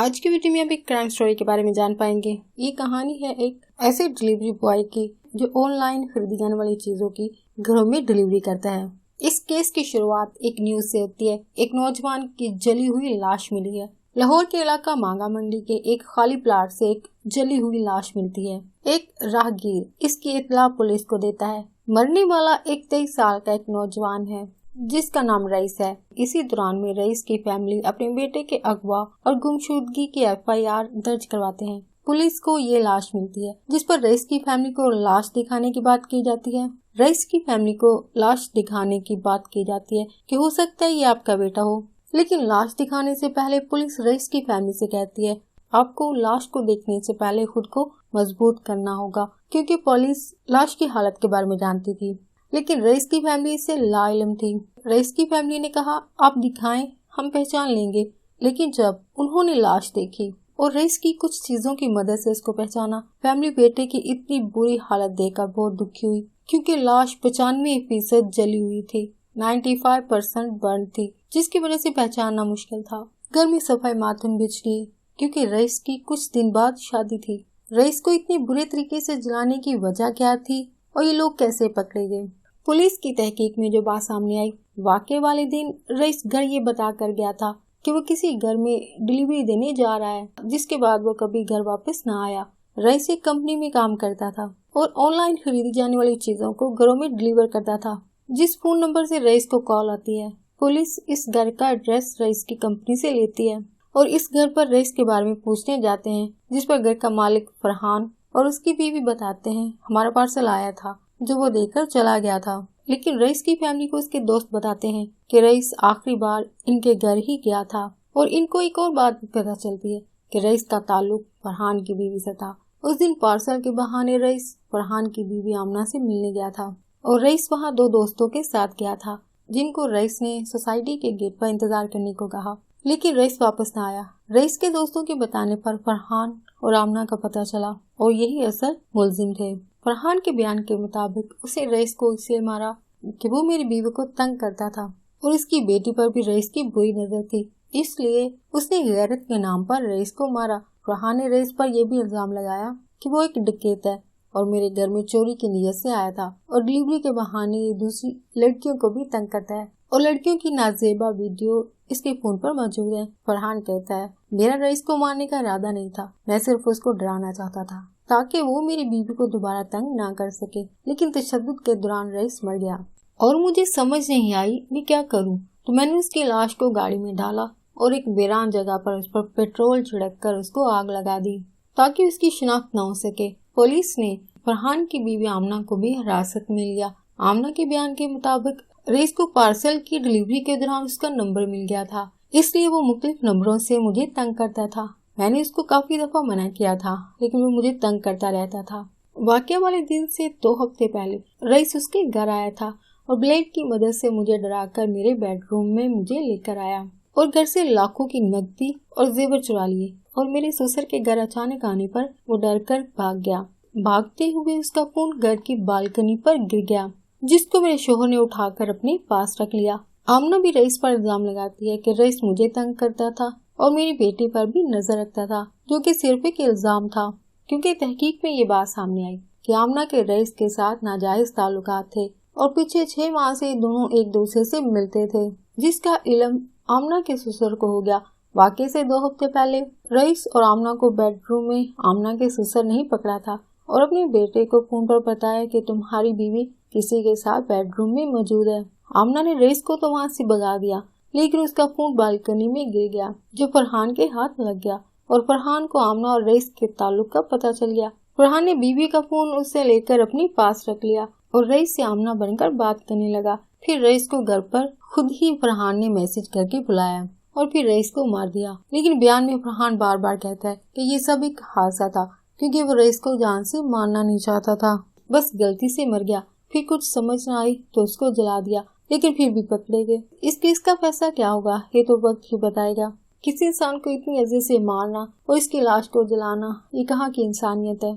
आज की वीडियो में आप एक क्राइम स्टोरी के बारे में जान पाएंगे। ये कहानी है एक ऐसे डिलीवरी बॉय की जो ऑनलाइन खरीदी जाने वाली चीजों की घरों में डिलीवरी करता है। इस केस की शुरुआत एक न्यूज से होती है। एक नौजवान की जली हुई लाश मिली है। लाहौर के इलाका मांगा मंडी के एक खाली प्लाट से एक जली हुई लाश मिलती है। एक राहगीर इसकी इत्तला पुलिस को देता है। मरने वाला एक 23 साल का एक नौजवान है जिसका नाम रईस है। इसी दौरान में रईस की फैमिली अपने बेटे के अगवा और गुमशुदगी की FIR दर्ज करवाते हैं। पुलिस को ये लाश मिलती है जिस पर रईस की फैमिली को लाश दिखाने की बात की जाती है। रईस की फैमिली को लाश दिखाने की बात की जाती है कि हो सकता है ये आपका बेटा हो, लेकिन लाश दिखाने से पहले पुलिस रईस की फैमिली से कहती है आपको लाश को देखने से पहले खुद को मजबूत करना होगा, क्योंकि पुलिस लाश की हालत के बारे में जानती थी। लेकिन रईस की फैमिली से लाइल्म थी। रईस की फैमिली ने कहा आप दिखाएं, हम पहचान लेंगे। लेकिन जब उन्होंने लाश देखी और रईस की कुछ चीजों की मदद से उसको पहचाना, फैमिली बेटे की इतनी बुरी हालत देखकर बहुत दुखी हुई, क्योंकि लाश 95% जली हुई थी, 95% बर्न थी, जिसकी वजह से पहचानना मुश्किल था। घर में सफाई मातम बिछ गई, क्योंकि रईस की कुछ दिन बाद शादी थी। रईस को इतने बुरे तरीके से जलाने की वजह क्या थी और ये लोग कैसे पकड़े गए? पुलिस की तहकीक में जो बात सामने आई, वाकये वाले दिन रईस घर ये बता कर गया था कि वो किसी घर में डिलीवरी देने जा रहा है, जिसके बाद वो कभी घर वापस न आया। रईस एक कंपनी में काम करता था और ऑनलाइन खरीदी जाने वाली चीजों को घरों में डिलीवर करता था। जिस फोन नंबर से रईस को कॉल आती है, पुलिस इस घर का एड्रेस रईस की कंपनी से लेती है और इस घर पर रईस के बारे में पूछने जाते हैं, जिस पर घर का मालिक फरहान और उसकी बीवी बताते हैं हमारा पार्सल आया था जो वो देकर चला गया था। लेकिन रईस की फैमिली को इसके दोस्त बताते हैं कि रईस आखिरी बार इनके घर ही गया था। और इनको एक और बात भी पता चलती है कि रईस का ताल्लुक फरहान की बीवी से था। उस दिन पार्सल के बहाने रईस फरहान की बीवी आमना से मिलने गया था और रईस वहाँ 2 दोस्तों के साथ गया था, जिनको रईस ने सोसाइटी के गेट पर इंतजार करने को कहा। लेकिन रईस वापस न आया। रईस के दोस्तों के बताने पर फरहान और आमना का पता चला और यही असल मुलजिम थे। फरहान के बयान के मुताबिक उसे रईस को इसलिए मारा कि वो मेरी बीवी को तंग करता था और इसकी बेटी पर भी रईस की बुरी नजर थी, इसलिए उसने गैरत के नाम पर रईस को मारा। फरहान ने रईस पर यह भी इल्जाम लगाया कि वो एक डकैत है और मेरे घर में चोरी की नीयत से आया था और डिलीवरी के बहाने ये दूसरी लड़कियों को भी तंग करता है और लड़कियों की नाजेबा वीडियो इसके फोन पर मौजूद है। फरहान कहता है मेरा रईस को मारने का इरादा नहीं था, मैं सिर्फ उसको डराना चाहता था ताकि वो मेरी बीवी को दोबारा तंग ना कर सके। लेकिन तशद्दुद के दौरान रईस मर गया और मुझे समझ नहीं आई मैं क्या करूं, तो मैंने उसकी लाश को गाड़ी में डाला और एक वीरान जगह पर उस पर पेट्रोल छिड़क कर उसको आग लगा दी ताकि उसकी शिनाख्त न हो सके। पुलिस ने फरहान की बीवी आमना को भी हिरासत में लिया। आमना के बयान के मुताबिक रईस को पार्सल की डिलीवरी के दौरान उसका नंबर मिल गया था, इसलिए वो मुख्तलिफ नंबरों से मुझे तंग करता था। मैंने उसको काफी दफा मना किया था, लेकिन वो मुझे तंग करता रहता था। वाकया वाले दिन से 2 हफ्ते पहले रईस उसके घर आया था और ब्लेड की मदद से मुझे डराकर मेरे बेडरूम में मुझे लेकर आया और घर से लाखों की नकदी और जेवर चुरा लिए और मेरे ससुर के घर अचानक आने पर वो डर कर भाग गया। भागते हुए उसका फोन घर की बालकनी पर गिर गया, जिसको मेरे शोहर ने उठाकर अपने पास रख लिया। आमना भी रईस पर इल्जाम लगाती है कि रईस मुझे तंग करता था और मेरी बेटी पर भी नजर रखता था, जो कि सिर्फ एक इल्जाम था, क्योंकि तहकीक में ये बात सामने आई कि आमना के रईस के साथ नाजायज ताल्लुकात थे और पिछले 6 माह से दोनों एक दूसरे से मिलते थे, जिसका इल्म आमना के ससुर को हो गया। वाकई से 2 हफ्ते पहले रईस और आमना को बेडरूम में आमना के ससुर नहीं पकड़ा था और अपने बेटे को फोन पर बताया कि तुम्हारी बीवी किसी के साथ बेडरूम में मौजूद है। आमना ने रईस को तो वहाँ से भगा दिया, लेकिन उसका फोन बालकनी में गिर गया, जो फरहान के हाथ लग गया और फरहान को आमना और रईस के ताल्लुक का पता चल गया। फरहान ने बीवी का फोन उससे लेकर अपने पास रख लिया और रईस से आमना बनकर बात करने लगा। फिर रईस को घर पर खुद ही फरहान ने मैसेज करके बुलाया और फिर रईस को मार दिया। लेकिन बयान में फरहान बार बार कहता है कि ये सब एक हादसा था, क्योंकि वो रईस को जान से मारना नहीं चाहता था, बस गलती से मर गया। फिर कुछ समझ न आई तो उसको जला दिया, लेकिन फिर भी पकड़े गए। इस केस का फैसला क्या होगा ये तो वक्त ही बताएगा। किसी इंसान को इतनी अजीज से मारना और इसकी लाश को जलाना, ये कहाँ की इंसानियत है।